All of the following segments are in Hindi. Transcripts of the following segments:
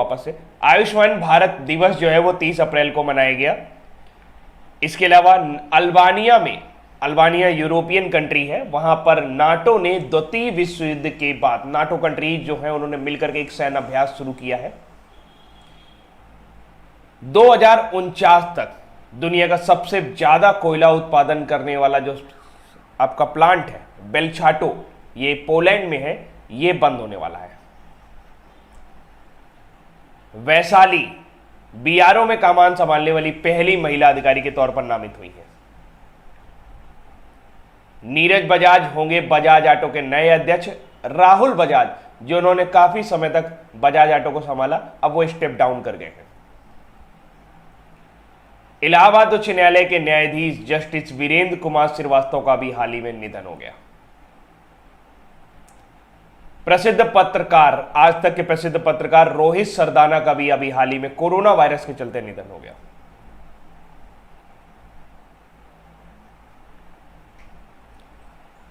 वापस से। आयुष्मान भारत दिवस जो है वो 30 अप्रैल को मनाया गया। इसके अलावा अल्बानिया यूरोपियन कंट्री है, वहां पर नाटो ने द्वितीय विश्व युद्ध के बाद नाटो कंट्री जो है उन्होंने मिलकर के एक सैन्य अभ्यास शुरू किया है। 2049 तक दुनिया का सबसे ज्यादा कोयला उत्पादन करने वाला जो आपका प्लांट है बेल्छाटो, ये पोलैंड में है, ये बंद होने वाला है। वैशाली बीआरओ में कमान संभालने वाली पहली महिला अधिकारी के तौर पर नामित हुई है। नीरज बजाज होंगे बजाज ऑटो के नए अध्यक्ष। राहुल बजाज जो उन्होंने काफी समय तक बजाज ऑटो को संभाला, अब वो स्टेप डाउन कर गए हैं। इलाहाबाद उच्च न्यायालय के न्यायाधीश जस्टिस वीरेंद्र कुमार श्रीवास्तव का भी हाल ही में निधन हो गया। प्रसिद्ध पत्रकार, आज तक के प्रसिद्ध पत्रकार रोहित सरदाना का भी अभी हाल ही में कोरोना वायरस के चलते निधन हो गया।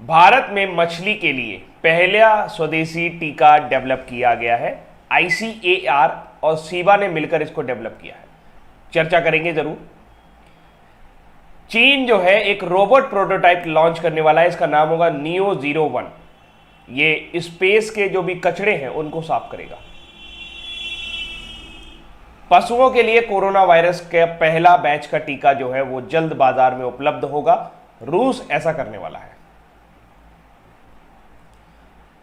भारत में मछली के लिए पहला स्वदेशी टीका डेवलप किया गया है। ICAR और सीबा ने मिलकर इसको डेवलप किया है, चर्चा करेंगे जरूर। चीन जो है एक रोबोट प्रोटोटाइप लॉन्च करने वाला है, इसका नाम होगा नियो 01। ये स्पेस के जो भी कचरे हैं उनको साफ करेगा। पशुओं के लिए कोरोना वायरस का पहला बैच का टीका जो है वो जल्द बाजार में उपलब्ध होगा। रूस ऐसा करने वाला है।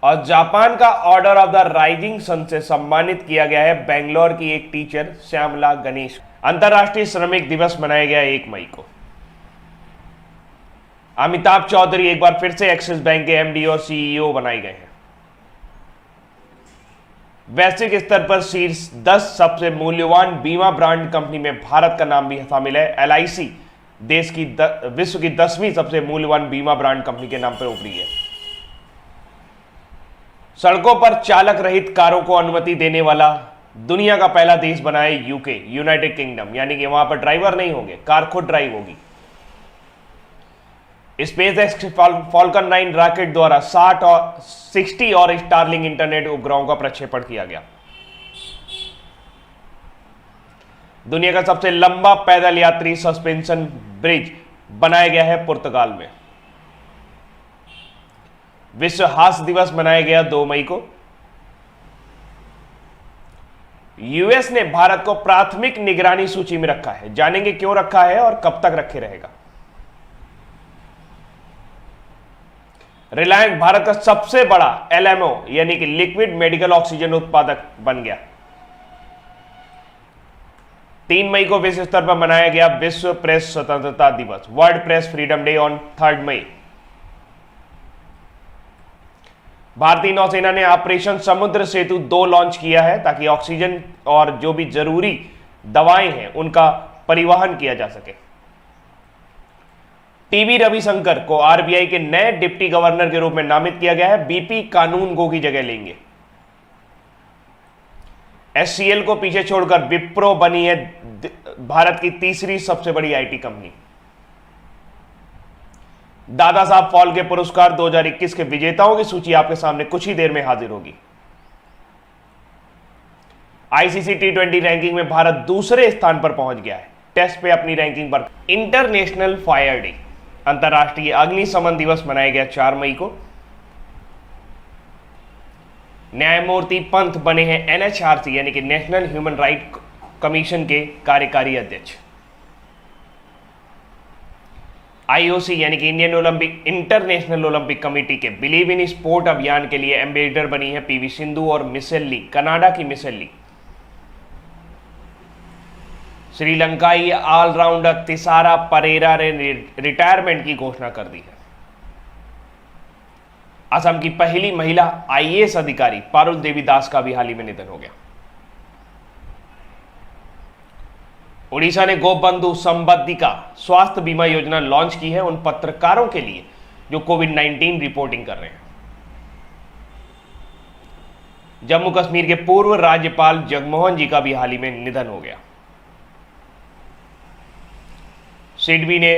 और जापान का Order of the Rising Sun से सम्मानित किया गया है बेंगलोर की एक टीचर श्यामला गणेश। अंतर्राष्ट्रीय श्रमिक दिवस मनाया गया 1 मई को। अमिताभ चौधरी एक बार फिर से एक्सिस बैंक के MD और CEO बनाए गए हैं। वैश्विक स्तर पर शीर्ष 10 सबसे मूल्यवान बीमा ब्रांड कंपनी में भारत का नाम भी शामिल है। LIC देश की विश्व की 10वीं सबसे मूल्यवान बीमा ब्रांड कंपनी के नाम पर उभरी है। सड़कों पर चालक रहित कारों को अनुमति देने वाला दुनिया का पहला देश बना है UK, यूनाइटेड किंगडम, यानी कि वहां पर ड्राइवर नहीं होंगे, कार खुद ड्राइव होगी। SpaceX फॉल्कन 9 रॉकेट द्वारा 60 और स्टारलिंक इंटरनेट उपग्रहों का प्रक्षेपण किया गया। दुनिया का सबसे लंबा पैदल यात्री सस्पेंशन ब्रिज बनाया गया है पुर्तगाल में। विश्व हास्य दिवस मनाया गया 2 मई को। US ने भारत को प्राथमिक निगरानी सूची में रखा है, जानेंगे क्यों रखा है और कब तक रखे रहेगा। रिलायंस भारत का सबसे बड़ा LMO यानी कि लिक्विड मेडिकल ऑक्सीजन उत्पादक बन गया। 3 मई को विश्व स्तर पर मनाया गया विश्व प्रेस स्वतंत्रता दिवस, world press freedom day on 3 मई। भारतीय नौसेना ने ऑपरेशन समुद्र सेतु 2 लॉन्च किया है ताकि ऑक्सीजन और जो भी जरूरी दवाएं हैं उनका परिवहन किया जा सके। टीवी रविशंकर को RBI के नए डिप्टी गवर्नर के रूप में नामित किया गया है। BP कानूनगो की जगह लेंगे। SCL को पीछे छोड़कर विप्रो बनी है भारत की तीसरी सबसे बड़ी IT कंपनी। दादा साहब फाल्के पुरस्कार 2021 के विजेताओं की सूची आपके सामने कुछ ही देर में हाजिर होगी। ICC T20 रैंकिंग में भारत दूसरे स्थान पर पहुंच गया है, टेस्ट पे अपनी रैंकिंग पर। इंटरनेशनल फायर डे, अंतर्राष्ट्रीय अग्निशमन दिवस मनाया गया 4 मई को। न्यायमूर्ति पंत बने हैं NHRC यानी कि नेशनल ह्यूमन राइट कमीशन के कार्यकारी अध्यक्ष। IOC यानी कि इंटरनेशनल ओलंपिक कमेटी के बिलीव इन स्पोर्ट अभियान के लिए एम्बेसडर बनी है PV सिंधु और मिशेल ली, कनाडा की मिशेल ली। श्रीलंकाई ऑलराउंडर तिसारा परेरा ने रिटायरमेंट की घोषणा कर दी है। असम की पहली महिला IAS अधिकारी पारुल देवी दास का भी हाल ही में निधन हो गया। उड़ीसा ने गोपबंधु संबंधिका स्वास्थ्य बीमा योजना लॉन्च की है उन पत्रकारों के लिए जो कोविड-19 रिपोर्टिंग कर रहे हैं। जम्मू कश्मीर के पूर्व राज्यपाल जगमोहन जी का भी हाल ही में निधन हो गया। सिडबी ने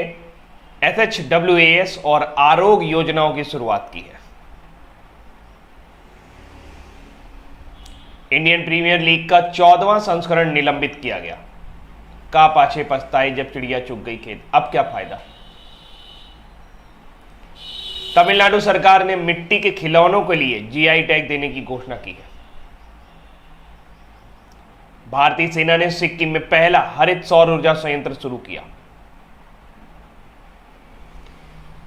FHWAS और आरोग्य योजनाओं की शुरुआत की है। इंडियन प्रीमियर लीग का 14वां संस्करण निलंबित किया गया। का पाछे पछताए जब चिड़िया चुग गई खेत, अब क्या फायदा। तमिलनाडु सरकार ने मिट्टी के खिलौनों के लिए जीआई टैग देने की घोषणा की है। भारतीय सेना ने सिक्किम में पहला हरित सौर ऊर्जा संयंत्र शुरू किया।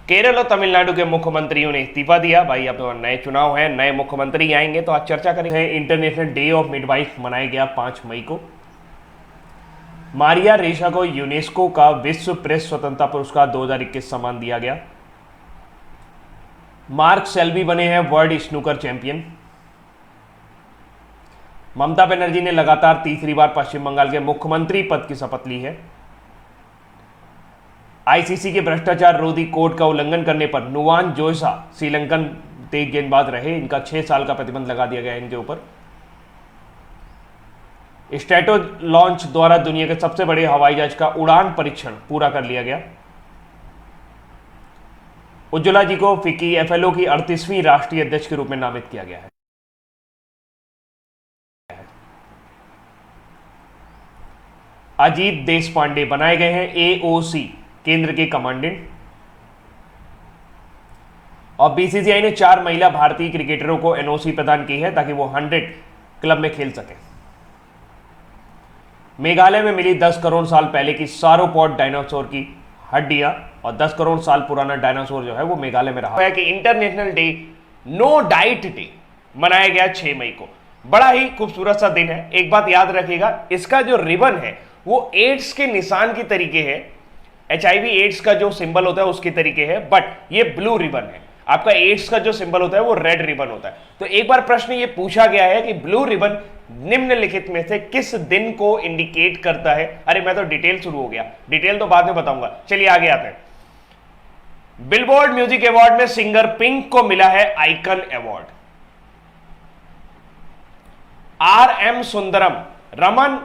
केरल और तमिलनाडु के मुख्यमंत्रियों ने इस्तीफा दिया। भाई अब तो नए चुनाव हैं, नए मुख्यमंत्री आएंगे तो आज चर्चा करेंगे। इंटरनेशनल डे ऑफ मिडवाइफ मनाया गया 5 मई को। मारिया रेशा को यूनेस्को का विश्व प्रेस स्वतंत्रता पुरस्कार 2021 सम्मान दिया गया। मार्क सेल्वी बने हैं world snooker champion. Mamata Banerjee ने लगातार तीसरी बार पश्चिम बंगाल के मुख्यमंत्री पद की शपथ ली है। आईसीसी के भ्रष्टाचार रोधी कोड का उल्लंघन करने पर नुवान जोयसा श्रीलंकन तेज गेंदबाज रहे, इनका 6 साल का प्रतिबंध लगा दिया गया इनके ऊपर। स्ट्रेटो लॉन्च द्वारा दुनिया के सबसे बड़े हवाई जहाज का उड़ान परीक्षण पूरा कर लिया गया। उज्ज्वला जी को फिक्की एफएलओ की 38वीं राष्ट्रीय अध्यक्ष के रूप में नामित किया गया है। अजीत देशपांडे बनाए गए हैं एओसी केंद्र के कमांडेंट। और बीसीसीआई ने 4 महिला भारतीय क्रिकेटरों को एनओसी प्रदान की है ताकि वो 100 क्लब में खेल सके। मेघालय में मिली 10 करोड़ साल पहले की सारोपॉड डायनासोर की हड्डियां, और 10 करोड़ साल पुराना डायनासोर जो है वो मेघालय में रहा है। कि international day no diet day मनाया गया 6 मई को। बड़ा ही खूबसूरत सा दिन है। एक बात याद रखिएगा, इसका जो रिबन है वो एड्स के निशान की तरीके है, एचआईवी एड्स का जो सिंबल होता है उसके तरीके है, बट ये ब्लू रिबन है। आपका एड्स का जो सिंबल होता है वो रेड रिबन होता है। तो एक बार प्रश्न ये पूछा गया है कि ब्लू रिबन निम्नलिखित में से किस दिन को इंडिकेट करता है। अरे मैं तो डिटेल शुरू हो गया, डिटेल तो बाद में बताऊंगा। चलिए आगे आते हैं। बिलबोर्ड म्यूजिक अवार्ड में सिंगर पिंक को मिला है icon award. RM Sundaram Raman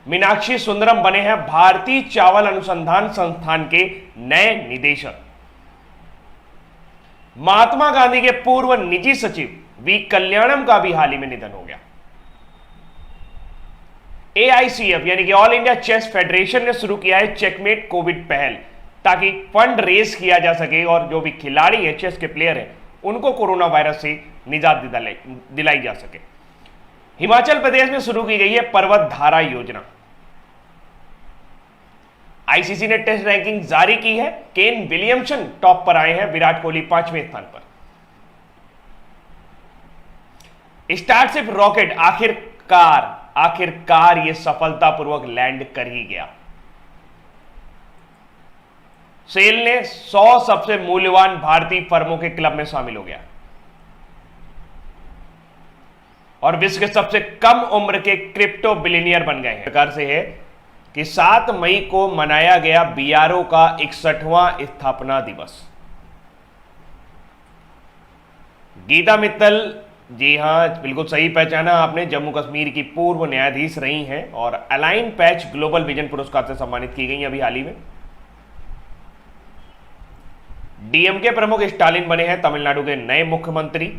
Meenakshi Sundaram बने हैं भारतीय चावल अनुसंधान संस्थान के नए निदेशक। महात्मा गांधी के पूर्व निजी सचिव वी कल्याणम का भी हाल ही में निधन हो गया। एआईसीएफ यानी कि ऑल इंडिया चेस फेडरेशन ने शुरू किया है चेकमेट कोविड पहल, ताकि फंड रेज किया जा सके और जो भी खिलाड़ी है, चेस के प्लेयर है, उनको कोरोना वायरस से निजात दिलाई जा सके। हिमाचल प्रदेश में शुरू की गई है पर्वत धारा योजना। आईसीसी ने टेस्ट रैंकिंग जारी की है। केन विलियमसन टॉप पर आए हैं, विराट कोहली 5वें स्थान पर। स्टारशिप रॉकेट आखिरकार ये सफलतापूर्वक लैंड कर ही गया। सेल ने 100 सबसे मूल्यवान भारतीय फर्मों के क्लब में शामिल हो गया और विश्व के सबसे कम उम्र के क्रिप्टो बिलियनियर बन गए हैं। प्रकार से है कि 7 मई को मनाया गया बीआरओ का 61वां स्थापना दिवस। गीता मित्तल, जी हां बिल्कुल सही पहचाना आपने, जम्मू कश्मीर की पूर्व न्यायाधीश रही हैं और अलाइन पैच ग्लोबल विजन पुरस्कार से सम्मानित की गई अभी हाल ही में। डीएमके प्रमुख स्टालिन बने हैं तमिलनाडु के नए मुख्यमंत्री।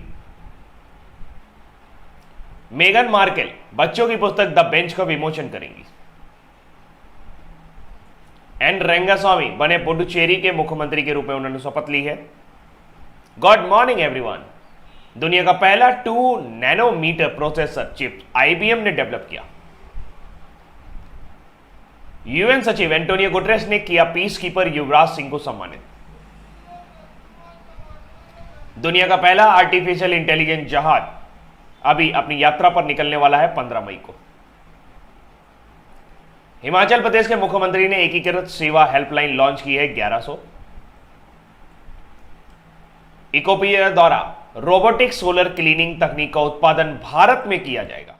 मेगन मार्केल बच्चों की पुस्तक द बेंच का विमोचन करेंगी। एन रंगास्वामी बने पुडुचेरी के मुख्यमंत्री के रूप में उन्होंने शपथ ली है। Good morning everyone. दुनिया का पहला 2 नैनोमीटर प्रोसेसर चिप आईबीएम ने डेवलप किया। यूएन सचिव एंटोनियो गुटेरेस ने किया पीस कीपर युवराज सिंह को सम्मानित। दुनिया का पहला आर्टिफिशियल इंटेलिजेंस जहाज अभी अपनी यात्रा पर निकलने वाला है 15 मई को। हिमाचल प्रदेश के मुख्यमंत्री ने एकीकृत सेवा हेल्पलाइन लॉन्च की है 1100। इकोपिया द्वारा रोबोटिक सोलर क्लीनिंग तकनीक का उत्पादन भारत में किया जाएगा।